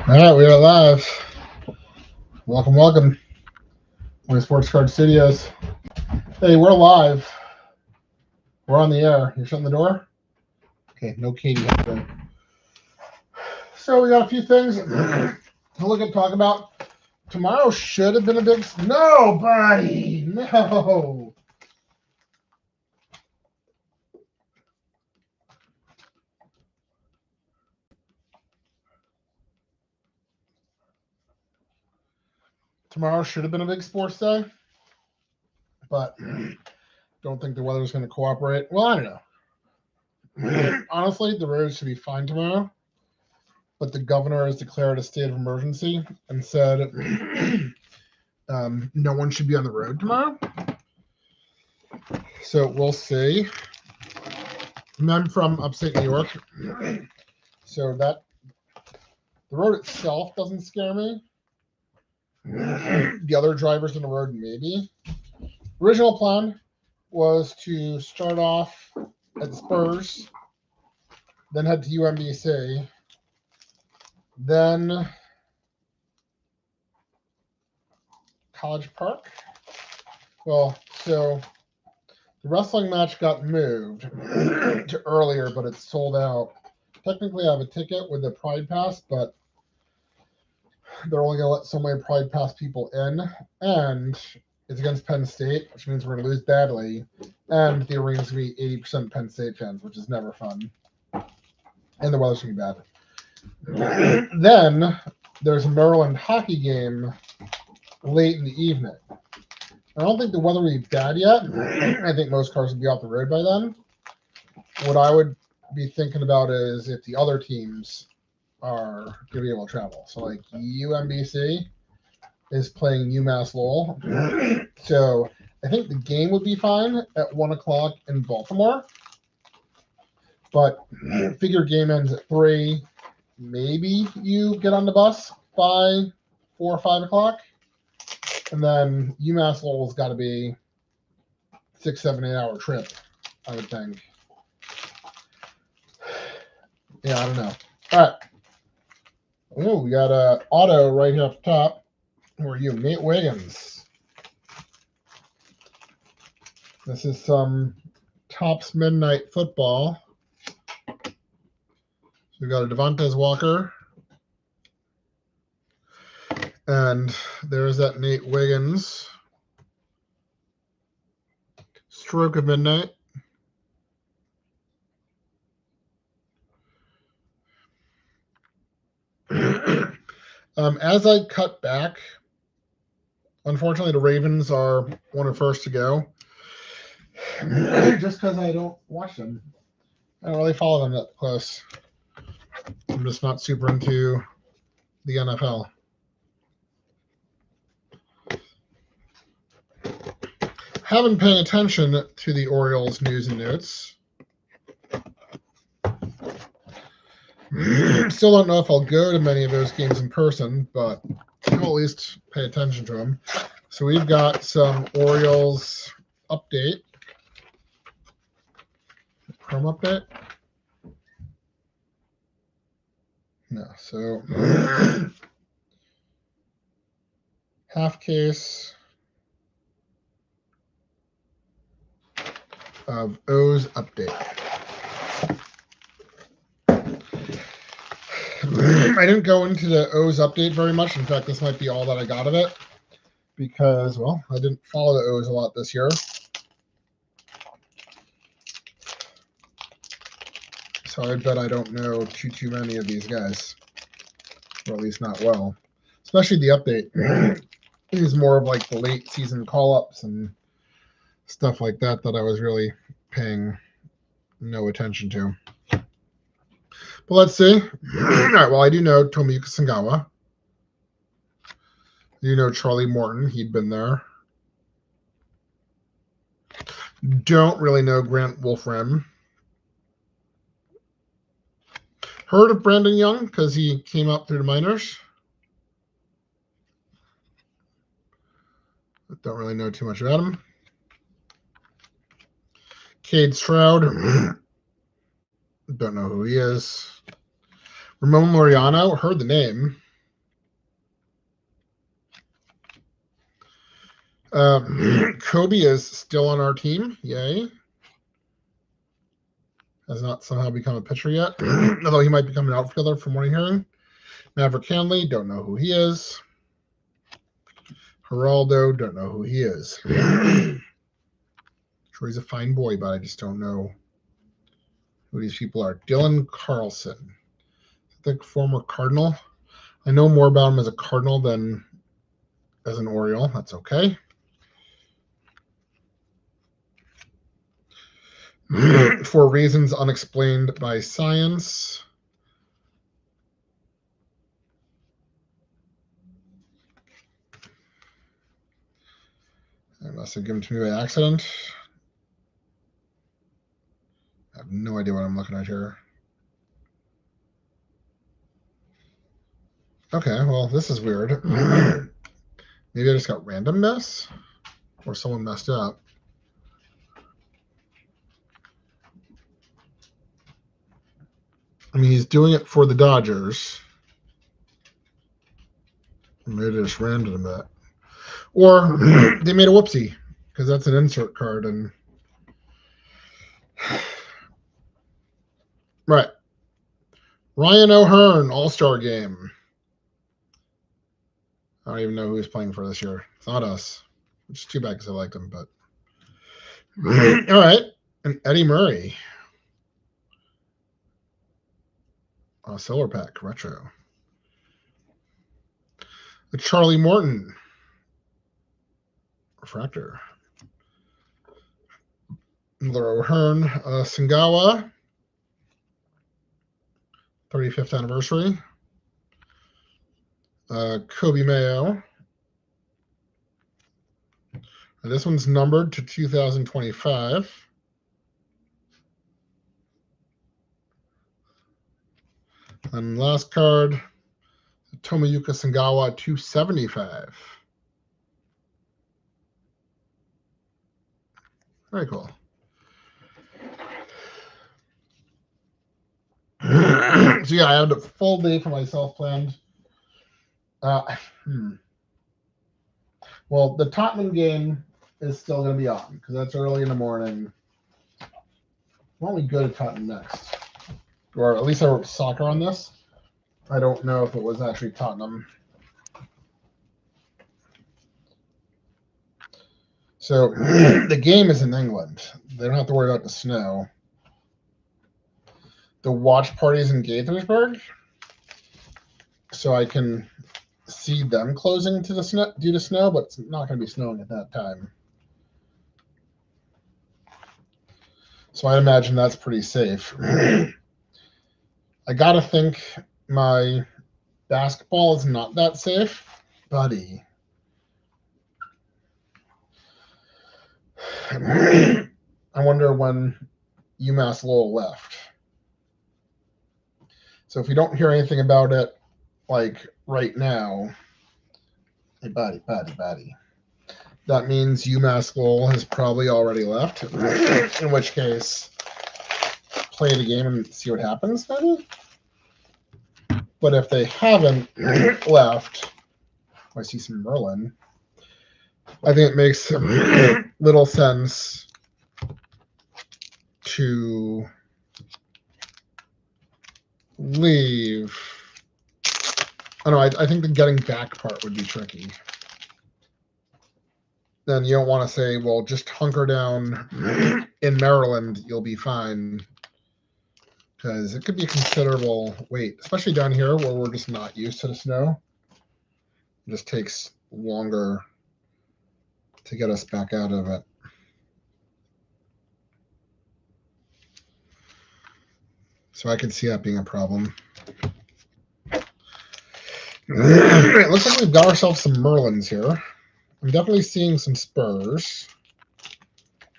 All right, we are live. Welcome, welcome. We're in Sports Card Studios. Hey, we're live. We're on the air. You shutting the door? Okay, no Katie. So we got a few things to look at, talk about. Tomorrow should have been a big... No, buddy! No! Tomorrow should have been a big sports day, but don't think the weather's going to cooperate. Well, I don't know. Honestly, the roads should be fine tomorrow, but the governor has declared a state of emergency and said no one should be on the road tomorrow. So we'll see. And I'm from upstate New York, so that the road itself doesn't scare me. The other drivers on the road, maybe. Original plan was to start off at the Spurs, then head to UMBC, then College Park. Well, so the wrestling match got moved to earlier, but it's sold out. Technically, I have a ticket with the Pride Pass, but they're only going to let so many Pride Pass people in, and it's against Penn State, which means we're going to lose badly, and the arena's going to be 80% Penn State fans, which is never fun, and the weather's going to be bad. Then there's a Maryland hockey game late in the evening. I don't think the weather will be bad yet. I think most cars will be off the road by then. What I would be thinking about is if the other teams are going to be able to travel. So, like, UMBC is playing UMass Lowell. So, I think the game would be fine at 1 o'clock in Baltimore. But figure game ends at 3. Maybe you get on the bus by 4 or 5 o'clock. And then UMass Lowell's got to be 6, 7, 8 hour trip, I would think. Yeah, I don't know. All right. Oh, we got a auto right here up top. Who are you? Nate Wiggins. This is some Topps Midnight Football. So we got a Devontae Walker. And there's that Nate Wiggins. Stroke of Midnight. As I cut back, unfortunately, the Ravens are one of the first to go. Just because I don't watch them. I don't really follow them that close. I'm just not super into the NFL. Haven't paid attention to the Orioles news and notes. Still don't know if I'll go to many of those games in person, but I'll at least pay attention to them. So we've got some Orioles update. Chrome update? No, so half case of O's update. I didn't go into the O's update very much. In fact, this might be all that I got of it because, well, I didn't follow the O's a lot this year. So I bet I don't know too many of these guys, or at least not well. Especially the update is more of like the late season call-ups and stuff like that I was really paying no attention to. But let's see. All right, well, I do know Tomiyuki Sangawa. You know Charlie Morton. He'd been there. Don't really know Grant Wolfram. Heard of Brandon Young because he came up through the minors. But don't really know too much about him. Cade Stroud. Don't know who he is. Ramon Laureano. Heard the name. Kobe is still on our team. Yay. Has not somehow become a pitcher yet, although he might become an outfielder from what I'm hearing. Maverick Hanley, don't know who he is. Geraldo, don't know who he is. Sure, he's a fine boy, but I just don't know who these people are. Dylan Carlson, I think former Cardinal. I know more about him as a Cardinal than as an Oriole. That's okay. For reasons unexplained by science. I must have given it to me by accident. I have no idea what I'm looking at here. Okay, well, this is weird. Maybe I just got random mess, or someone messed up. I mean, he's doing it for the Dodgers. Maybe they just random it. Or they made a whoopsie, because that's an insert card. And right. Ryan O'Hearn, All-Star Game. I don't even know who he's playing for this year. It's not us. Which is too bad because I liked him, but all right. And Eddie Murray. Solar Pack Retro. The Charlie Morton Refractor. Miller O'Hearn, Singawa, 35th anniversary. Kobe Mayo. And this one's numbered to 2025. And last card, Tomoyuka Singawa, 275. Very cool. So yeah, I had a full day for myself planned. Well, the Tottenham game is still going to be on because that's early in the morning. Why don't we go to Tottenham next? Or at least I wrote soccer on this. I don't know if it was actually Tottenham. So the game is in England. They don't have to worry about the snow. The watch party's in Gaithersburg. So I can see them closing to the snow due to snow, but it's not going to be snowing at that time. So I imagine that's pretty safe. I got to think my basketball is not that safe. Buddy. I wonder when UMass Lowell left. So if we don't hear anything about it, like right now, hey, buddy, that means UMass Lowell has probably already left, in which case, play the game and see what happens, maybe? But if they haven't left, I see some Merlin, I think it makes little sense to leave. I don't know, I think the getting back part would be tricky. Then you don't want to say, well, just hunker down in Maryland, you'll be fine. Because it could be a considerable wait, especially down here where we're just not used to the snow. It just takes longer to get us back out of it. So I could see that being a problem. It looks like we've got ourselves some Merlins here. I'm definitely seeing some Spurs.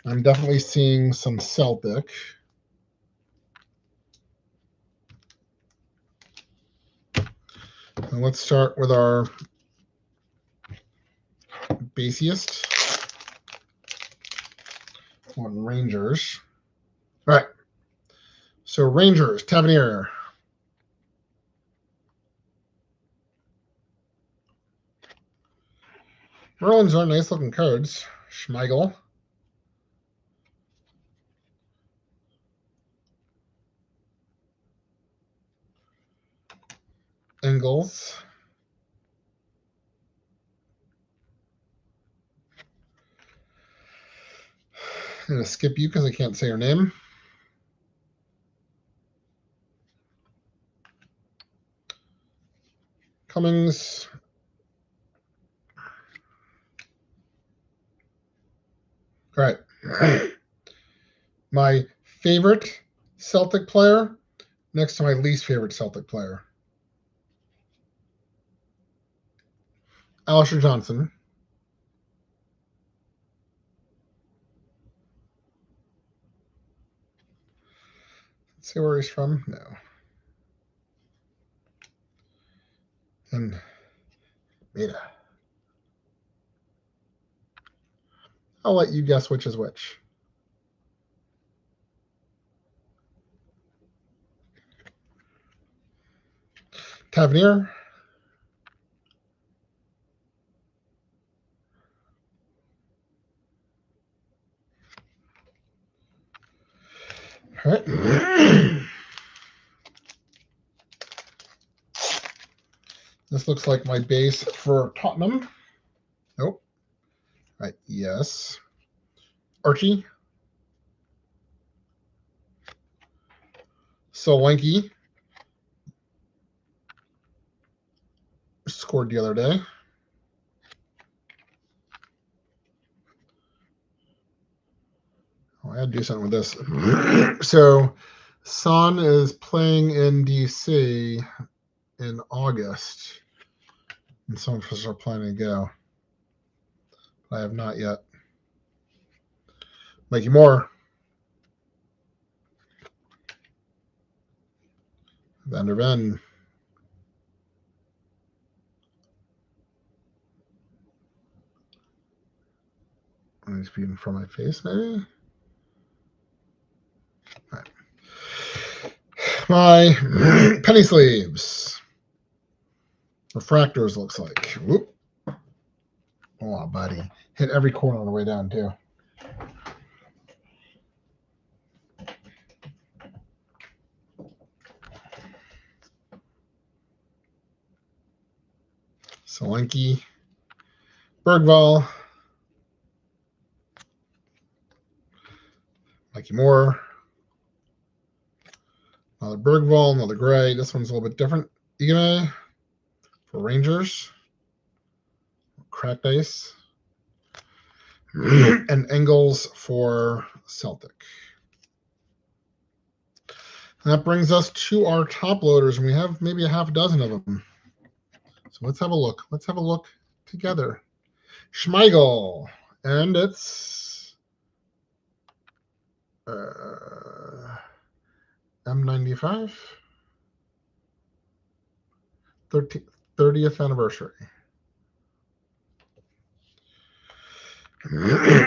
I'm definitely seeing some Celtic. And let's start with our basiest one, Rangers. All right. So Rangers, Tavernier. Merlins are nice looking cards. Schmeigel. Engels. I'm going to skip you because I can't say your name. Cummings. All right. My favorite Celtic player next to my least favorite Celtic player. Alistair Johnson. Let's see where he's from. No. And Meta. I'll let you guess which is which. Tavernier. All right. This looks like my base for Tottenham. Nope. All right. Yes. Archie. Solanke. Scored the other day. Oh, I had to do something with this. So, Son is playing in DC in August, and some of us are planning to go. I have not yet. Mikey Moore. Vander Ven. He's being from my face, maybe. All right. My penny sleeves. Refractors looks like. Whoop. Oh, buddy. Hit every corner on the way down, too. Solanke. Bergvall. Mikey Moore. Another Bergvall, another gray. This one's a little bit different. Iguodala for Rangers. Cracked ice. And Engels for Celtic. And that brings us to our top loaders, and we have maybe a half dozen of them. So let's have a look. Let's have a look together. Schmeigel, and it's M95, 30th anniversary.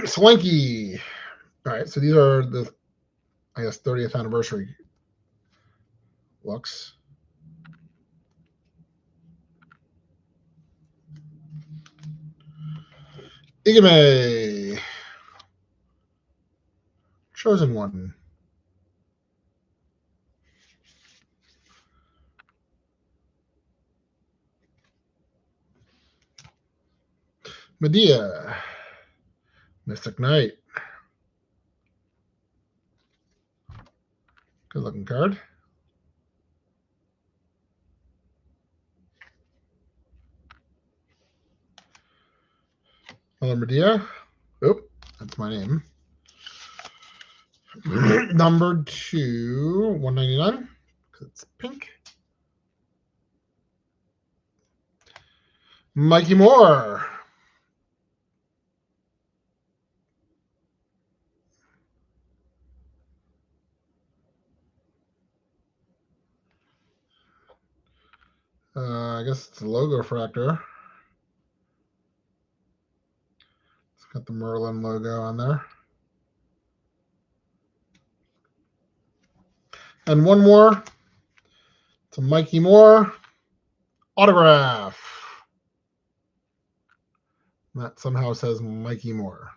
Solanke. All right, so these are the, I guess, 30th anniversary looks. Igame. Chosen one. Medea. Mystic Knight. Good looking card. Another Medea. Oop, that's my name. Numbered to 199 because it's pink. Mikey Moore. I guess it's a logo refractor. It's got the Merlin logo on there. And one more. It's a Mikey Moore autograph. That somehow says Mikey Moore.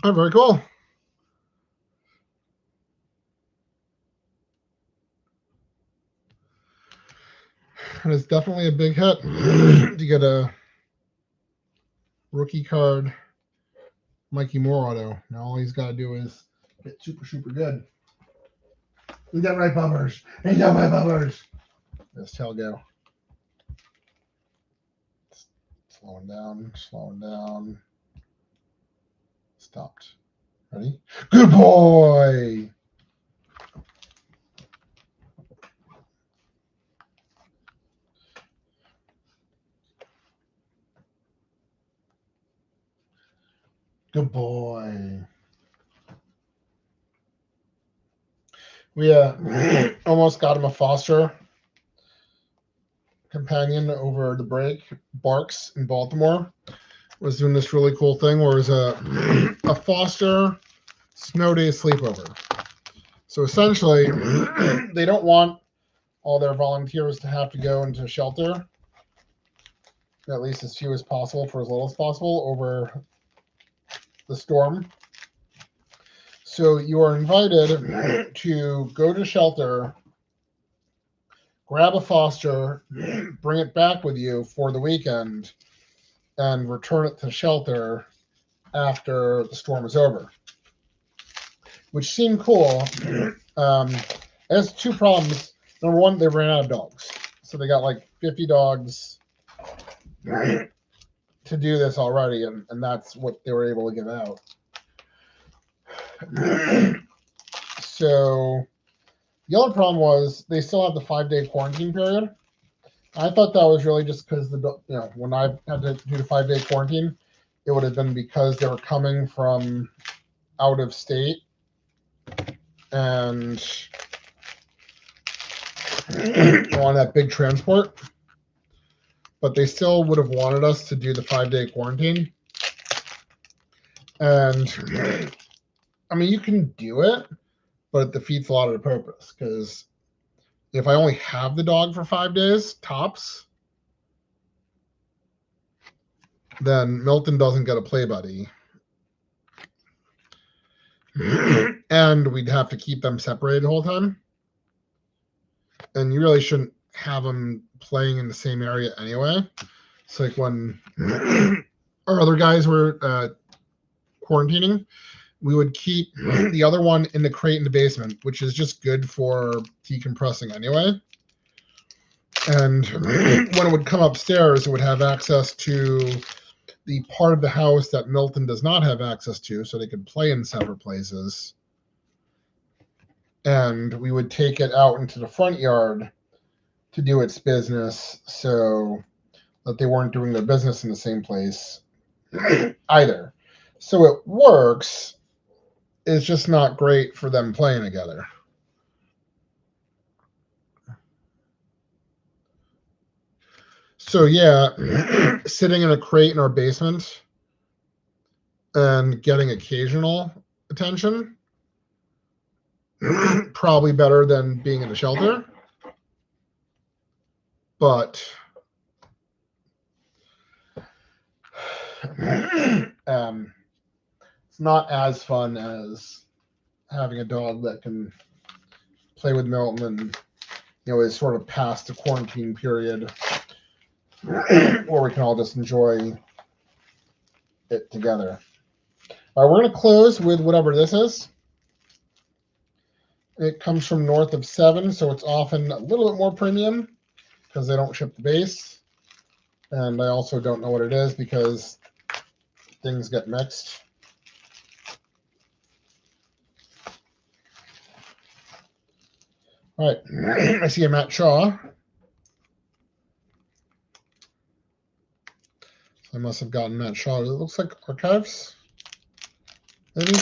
Oh, very cool. And it's definitely a big hit to get a rookie card Mikey Moore auto. Now all he's got to do is get super, super good. We got right bummers. Ain't got my bummers. Let's tail go. Slowing down, slowing down. Stopped. Ready? Good boy. Good boy. We almost got him a foster companion over the break. Barks in Baltimore was doing this really cool thing where it was a foster snow day sleepover. So essentially, they don't want all their volunteers to have to go into shelter, at least as few as possible for as little as possible over the storm. So you are invited to go to shelter, grab a foster, bring it back with you for the weekend, and return it to shelter after the storm is over, which seemed cool. It has two problems. Number one, they ran out of dogs. So they got like 50 dogs to do this already, and that's what they were able to give out. So the other problem was they still have the 5-day quarantine period. I thought that was really just because when I had to do the 5-day quarantine, it would have been because they were coming from out of state and on that big transport. But they still would have wanted us to do the 5-day quarantine. And I mean, you can do it, but it defeats a lot of the purpose because if I only have the dog for 5 days, tops, then Milton doesn't get a play buddy. And we'd have to keep them separated the whole time. And you really shouldn't have them playing in the same area anyway. It's like when our other guys were quarantining, we would keep the other one in the crate in the basement, which is just good for decompressing anyway. And when it would come upstairs, it would have access to the part of the house that Milton does not have access to, so they could play in separate places. And we would take it out into the front yard to do its business so that they weren't doing their business in the same place either. So it works. It's just not great for them playing together. So yeah, sitting in a crate in our basement and getting occasional attention, probably better than being in a shelter. But it's not as fun as having a dog that can play with Milton and is sort of past the quarantine period where we can all just enjoy it together. All right, we're going to close with whatever this is. It comes from north of 7, so it's often a little bit more premium because they don't ship the base. And I also don't know what it is because things get mixed. All right, I see a Matt Shaw. I must have gotten Matt Shaw. It looks like archives. Maybe?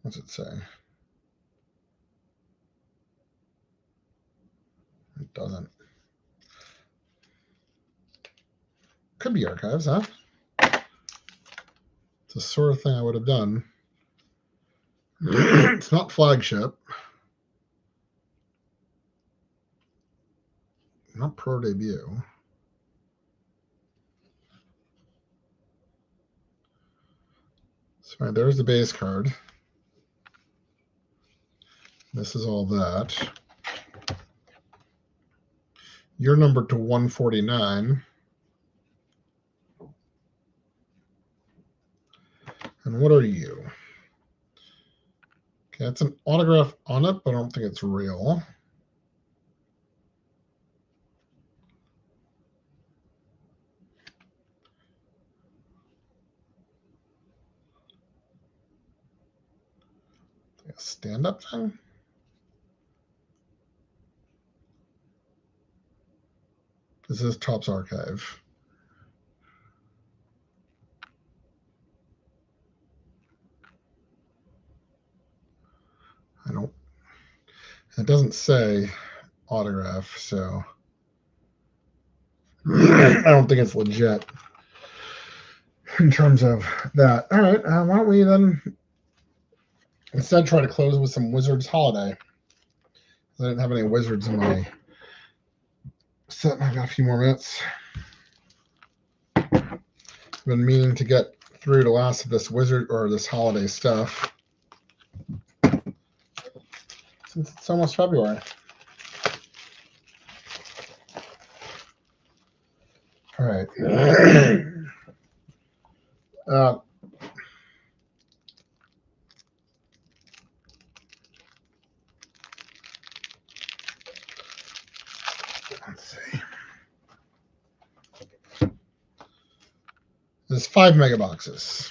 What's it say? It doesn't. Could be archives, huh? It's the sort of thing I would have done. It's not flagship. Not pro debut. So there's the base card. This is all that. You're numbered to 149. And what are you? Okay, it's an autograph on it, but I don't think it's real. A stand-up thing? This is Topps Archive. It doesn't say autograph, so I don't think it's legit in terms of that. All right, why don't we then instead try to close with some Wizards Holiday? I didn't have any Wizards in my set. I've got a few more minutes. I've been meaning to get through the last of this Wizard or this Holiday stuff since it's almost February. All right. Let's see. There's 5 mega boxes.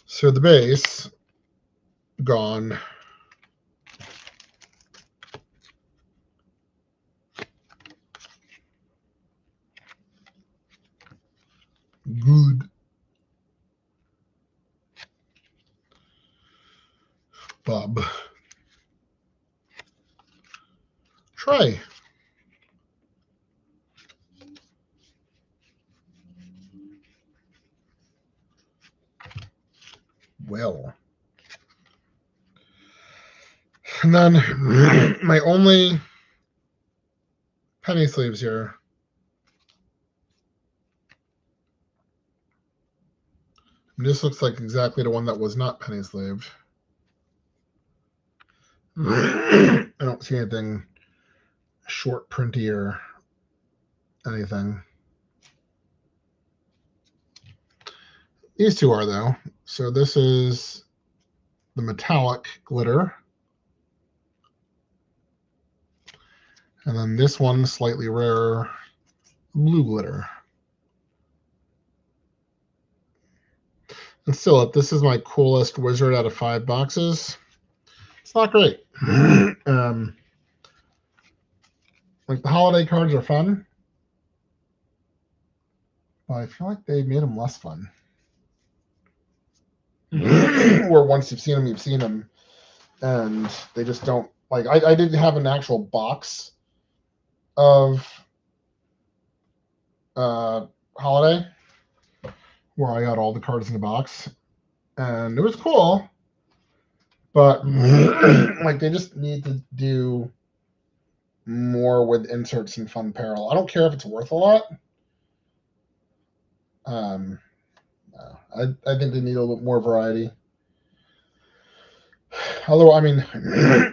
So the base, gone. Good. Bob. Trey. Well. And then my only penny sleeves here. And this looks like exactly the one that was not penny sleeved. I don't see anything short printy or anything. These two are, though. So this is the metallic glitter. And then this one, slightly rarer, blue glitter. And still, if this is my coolest Wizard out of 5 boxes, it's not great. Like the holiday cards are fun, but I feel like they made them less fun. Where once you've seen them, and they just don't like. I did have an actual box of holiday where I got all the cards in the box, and it was cool, but like they just need to do more with inserts and fun apparel. I don't care if it's worth a lot. I think they need a little more variety. Although, I mean,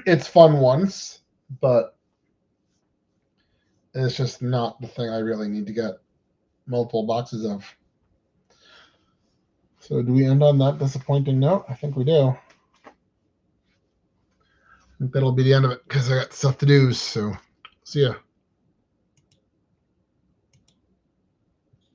it's fun once, but it's just not the thing I really need to get multiple boxes of. So do we end on that disappointing note? I think we do. I think that'll be the end of it because I got stuff to do. So see ya.